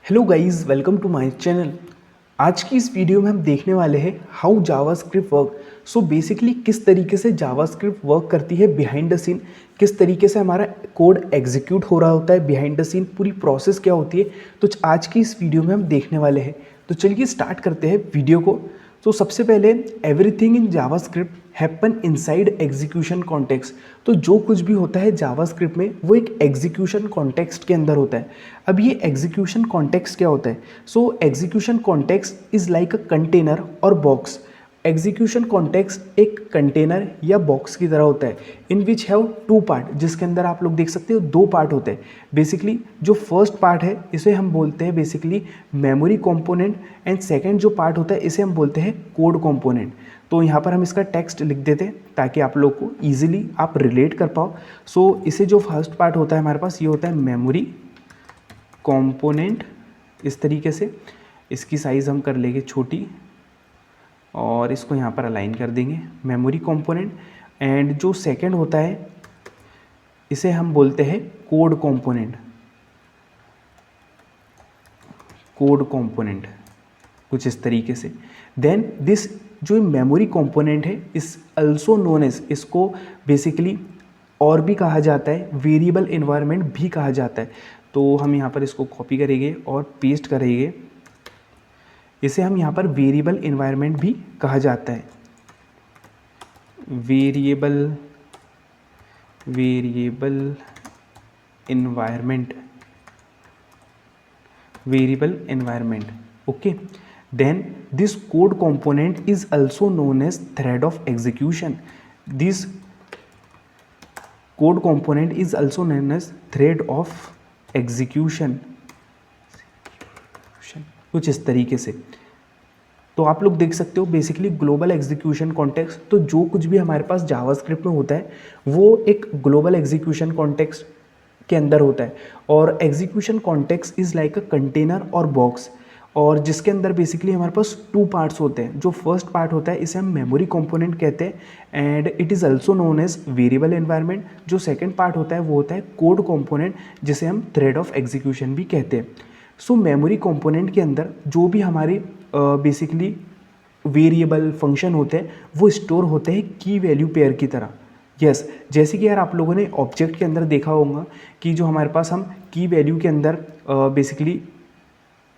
Hello guys, welcome to my channel. आज की इस वीडियो में हम देखने वाले हैं how JavaScript work. So basically किस तरीके से जावास्क्रिप्ट वर्क करती है बिहाइंड द सीन, किस तरीके से हमारा कोड एग्जीक्यूट हो रहा होता है बिहाइंड द सीन, पूरी प्रोसेस क्या होती है, तो आज की इस वीडियो में हम देखने वाले हैं। तो चलिए स्टार्ट करते हैं वीडियो को। तो सबसे पहले everything in JavaScript happen inside execution context. तो जो कुछ भी होता है जावास्क्रिप्ट में वो एक एग्जीक्यूशन कॉन्टेक्स्ट के अंदर होता है। अब ये एग्जीक्यूशन कॉन्टेक्स्ट क्या होता है? So execution context is like a container or box. Execution context एक कंटेनर या बॉक्स की तरह होता है in which have two part, जिसके अंदर आप लोग देख सकते हो दो पार्ट होते हैं। बेसिकली जो फर्स्ट पार्ट है इसे हम बोलते हैं basically memory component, and second जो पार्ट होता है इसे हम बोलते हैं कोड कंपोनेंट। तो यहाँ पर हम इसका टेक्स्ट लिख देते हैं ताकि आप लोग को ईजिली आप रिलेट कर पाओ। सो इसे जो फर्स्ट पार्ट होता है हमारे पास ये होता है मेमोरी कंपोनेंट। इस तरीके से इसकी साइज़ हम कर लेंगे छोटी और इसको यहाँ पर अलाइन कर देंगे मेमोरी कंपोनेंट। एंड जो सेकंड होता है इसे हम बोलते हैं कोड कंपोनेंट। कोड कंपोनेंट कुछ इस तरीके से। देन दिस जो मेमोरी कंपोनेंट है इस अल्सो नोन एज, इसको बेसिकली और भी कहा जाता है वेरिएबल एनवायरनमेंट भी कहा जाता है। तो हम यहाँ पर इसको कॉपी करेंगे और पेस्ट करेंगे। इसे हम यहाँ पर वेरिएबल एनवायरनमेंट भी कहा जाता है। Variable environment okay. Then this code component is also known as thread of execution. This code component is also known as thread of execution. कुछ इस तरीके से। तो आप लोग देख सकते हो बेसिकली ग्लोबल एग्जीक्यूशन कॉन्टेक्स्ट। तो जो कुछ भी हमारे पास जावास्क्रिप्ट में होता है वो एक ग्लोबल एग्जीक्यूशन कॉन्टेक्स्ट के अंदर होता है। और execution context is like a container or box, और जिसके अंदर बेसिकली हमारे पास टू पार्ट्स होते हैं। जो फर्स्ट पार्ट होता है इसे हम मेमोरी कंपोनेंट कहते हैं and it is also known as variable environment. जो सेकंड पार्ट होता है वो होता है कोड कंपोनेंट, जिसे हम थ्रेड ऑफ एग्जीक्यूशन भी कहते हैं। सो मेमोरी कंपोनेंट के अंदर जो भी हमारे बेसिकली वेरिएबल फंक्शन होते हैं वो स्टोर होते हैं की वैल्यू पेयर की तरह। यस, जैसे कि यार आप लोगों ने ऑब्जेक्ट के अंदर देखा होगा कि जो हमारे पास हम की वैल्यू के अंदर बेसिकली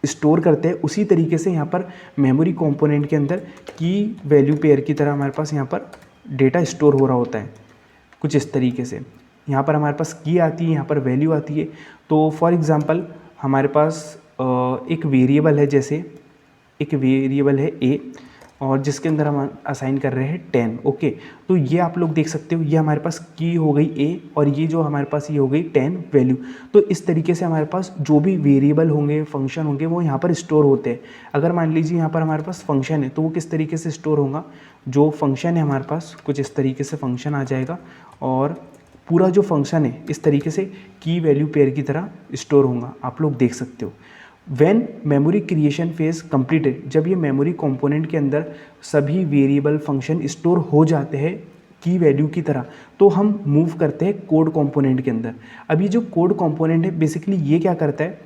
स्टोर करते हैं, उसी तरीके से यहाँ पर मेमोरी कंपोनेंट के अंदर की वैल्यू पेयर की तरह हमारे पास यहाँ पर डेटा स्टोर हो रहा होता है कुछ इस तरीके से। यहाँ पर हमारे पास की आती है, यहाँ पर वैल्यू आती है। तो फॉर एग्ज़ाम्पल हमारे पास एक वेरिएबल है, जैसे एक वेरिएबल है ए और जिसके अंदर हम असाइन कर रहे हैं 10 ओके। तो ये आप लोग देख सकते हो ये हमारे पास की हो गई ए और ये जो हमारे पास ये हो गई 10 वैल्यू। तो इस तरीके से हमारे पास जो भी वेरिएबल होंगे फंक्शन होंगे वो यहाँ पर स्टोर होते हैं। अगर मान लीजिए यहाँ पर हमारे पास फंक्शन है तो वो किस तरीके से स्टोर होगा, जो फंक्शन है हमारे पास कुछ इस तरीके से फंक्शन आ जाएगा और पूरा जो फंक्शन है इस तरीके से की वैल्यू पेयर की तरह स्टोर होगा, आप लोग देख सकते हो। When memory creation phase completed, जब ये मेमोरी कंपोनेंट के अंदर सभी वेरिएबल फंक्शन स्टोर हो जाते हैं की वैल्यू की तरह, तो हम मूव करते हैं कोड कंपोनेंट के अंदर। अब ये जो कोड कंपोनेंट है बेसिकली ये क्या करता है,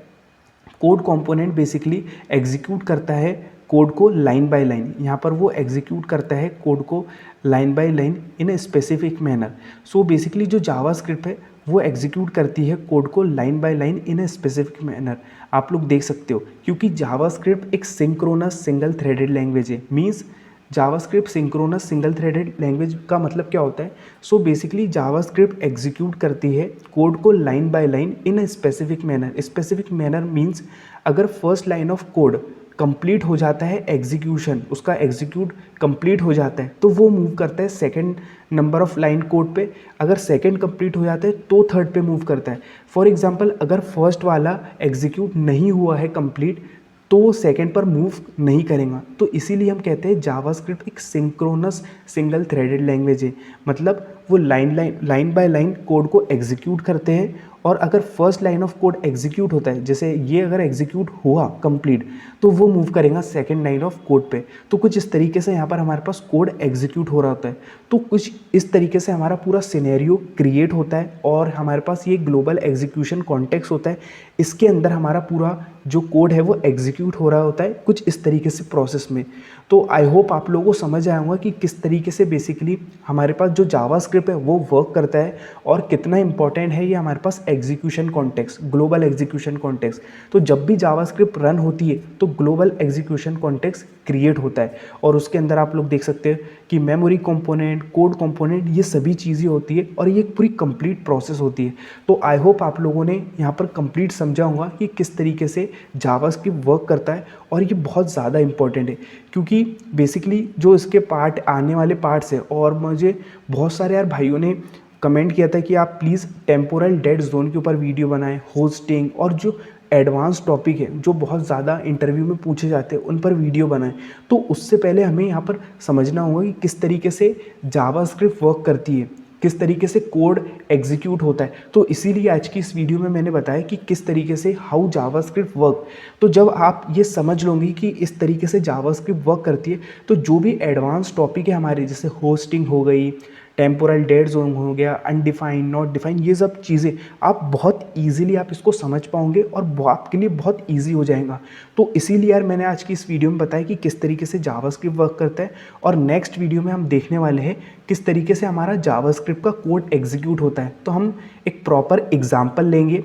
कोड कंपोनेंट बेसिकली एग्जीक्यूट करता है कोड को लाइन बाय लाइन। यहाँ पर वो एग्जीक्यूट करता है कोड को line by line in a specific manner. So basically जो जावास्क्रिप्ट है वो एग्जीक्यूट करती है कोड को line by line in a specific manner. आप लोग देख सकते हो क्योंकि जावास्क्रिप्ट एक सिंक्रोनस सिंगल थ्रेडेड लैंग्वेज है। Means JavaScript synchronous single threaded language का मतलब क्या होता है? सो बेसिकली जावास्क्रिप्ट एग्जीक्यूट करती है कोड को line by line in a specific manner. Specific manner means अगर first line of code complete हो जाता है एग्जीक्यूशन, उसका एग्जीक्यूट कंप्लीट हो जाता है तो वो मूव करता है second number of line code पे। अगर सेकंड कंप्लीट हो जाता है तो थर्ड पे मूव करता है। फॉर एग्जांपल अगर फर्स्ट वाला एग्जीक्यूट नहीं हुआ है कंप्लीट तो वो सेकंड पर मूव नहीं करेगा। तो इसीलिए हम कहते हैं जावास्क्रिप्ट एक सिंक्रोनस सिंगल थ्रेडेड लैंग्वेज है। मतलब वो लाइन बाय लाइन कोड को एग्जीक्यूट करते हैं और अगर first line of code execute होता है, जैसे ये अगर एग्जीक्यूट हुआ कंप्लीट, तो वो मूव करेगा सेकंड लाइन ऑफ कोड पे। तो कुछ इस तरीके से यहाँ पर हमारे पास कोड एग्जीक्यूट हो रहा होता है। तो कुछ इस तरीके से हमारा पूरा सिनेरियो क्रिएट होता है और हमारे पास ये ग्लोबल एग्जीक्यूशन कॉन्टेक्स्ट होता है। इसके अंदर हमारा पूरा जो कोड है वो एग्जीक्यूट हो रहा होता है कुछ इस तरीके से प्रोसेस में। तो आई होप आप लोगों को समझ आया होगा कि किस तरीके से बेसिकली हमारे पास जो जावास्क्रिप्ट है वो वर्क करता है और कितना इंपॉर्टेंट है ये हमारे पास execution context, global execution context. तो जब भी जावास्क्रिप्ट रन होती है तो ग्लोबल एग्जीक्यूशन कॉन्टेक्स्ट क्रिएट होता है और उसके अंदर आप लोग देख सकते हैं कि मेमोरी कंपोनेंट, कोड कंपोनेंट, ये सभी चीज़ें होती है और ये एक पूरी कंप्लीट प्रोसेस होती है। तो आई होप आप लोगों ने यहाँ पर कंप्लीट समझा होगा कि किस तरीके से जावास्क्रिप्ट वर्क करता है और ये बहुत ज़्यादा इंपॉर्टेंट है क्योंकि बेसिकली जो इसके पार्ट आने वाले पार्ट्स है, और मुझे बहुत सारे यार भाइयों ने कमेंट किया था कि आप प्लीज़ टेम्पोरल डेड जोन के ऊपर वीडियो बनाएं, होस्टिंग और जो एडवांस टॉपिक है जो बहुत ज़्यादा इंटरव्यू में पूछे जाते हैं उन पर वीडियो बनाएं। तो उससे पहले हमें यहाँ पर समझना होगा कि किस तरीके से जावास्क्रिप्ट वर्क करती है, किस तरीके से कोड एग्जीक्यूट होता है। तो इसीलिए आज की इस वीडियो में मैंने बताया कि किस तरीके से हाउ जावास्क्रिप्ट वर्क। तो जब आप ये समझ लोगे कि इस तरीके से जावास्क्रिप्ट वर्क करती है तो जो भी एडवांस टॉपिक है हमारे, जैसे होस्टिंग हो गई, टेम्पोरल डेड जोन हो गया, अनडिफाइंड, नॉट डिफाइंड, ये सब चीज़ें आप बहुत इजीली आप इसको समझ पाओगे और आपके लिए बहुत इजी हो जाएगा। तो इसीलिए यार मैंने आज की इस वीडियो में बताया कि किस तरीके से जावास्क्रिप्ट वर्क करता है और नेक्स्ट वीडियो में हम देखने वाले हैं किस तरीके से हमारा जावास्क्रिप्ट का कोड एग्जीक्यूट होता है। तो हम एक प्रॉपर एग्जाम्पल लेंगे,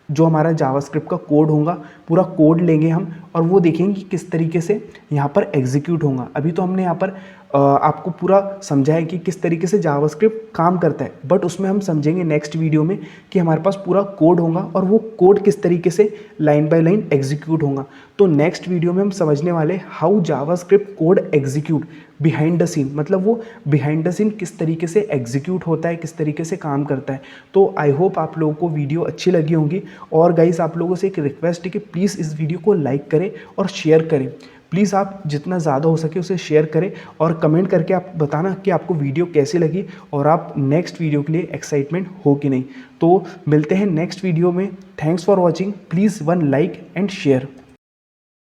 जो हमारा जावास्क्रिप्ट का कोड होगा पूरा कोड लेंगे हम और वो देखेंगे कि किस तरीके से यहाँ पर एग्जीक्यूट होगा। अभी तो हमने यहाँ पर आपको पूरा समझा है कि किस तरीके से जावास्क्रिप्ट काम करता है, बट उसमें हम समझेंगे नेक्स्ट वीडियो में कि हमारे पास पूरा कोड होगा और वो कोड किस तरीके से लाइन बाय लाइन एग्जीक्यूट होगा। तो नेक्स्ट वीडियो में हम समझने वाले how JavaScript code execute behind the scene, मतलब वो बिहाइंड द सीन किस तरीके से एग्जीक्यूट होता है, किस तरीके से काम करता है। तो आई होप आप लोगों को वीडियो अच्छी लगी होंगी और गाइस आप लोगों से एक रिक्वेस्ट है कि प्लीज़ इस वीडियो को लाइक करें और शेयर करें। प्लीज़ आप जितना ज़्यादा हो सके उसे शेयर करें और कमेंट करके आप बताना कि आपको वीडियो कैसी लगी और आप नेक्स्ट वीडियो के लिए एक्साइटमेंट हो कि नहीं। तो मिलते हैं नेक्स्ट वीडियो में। Thanks for watching. Please one like and share.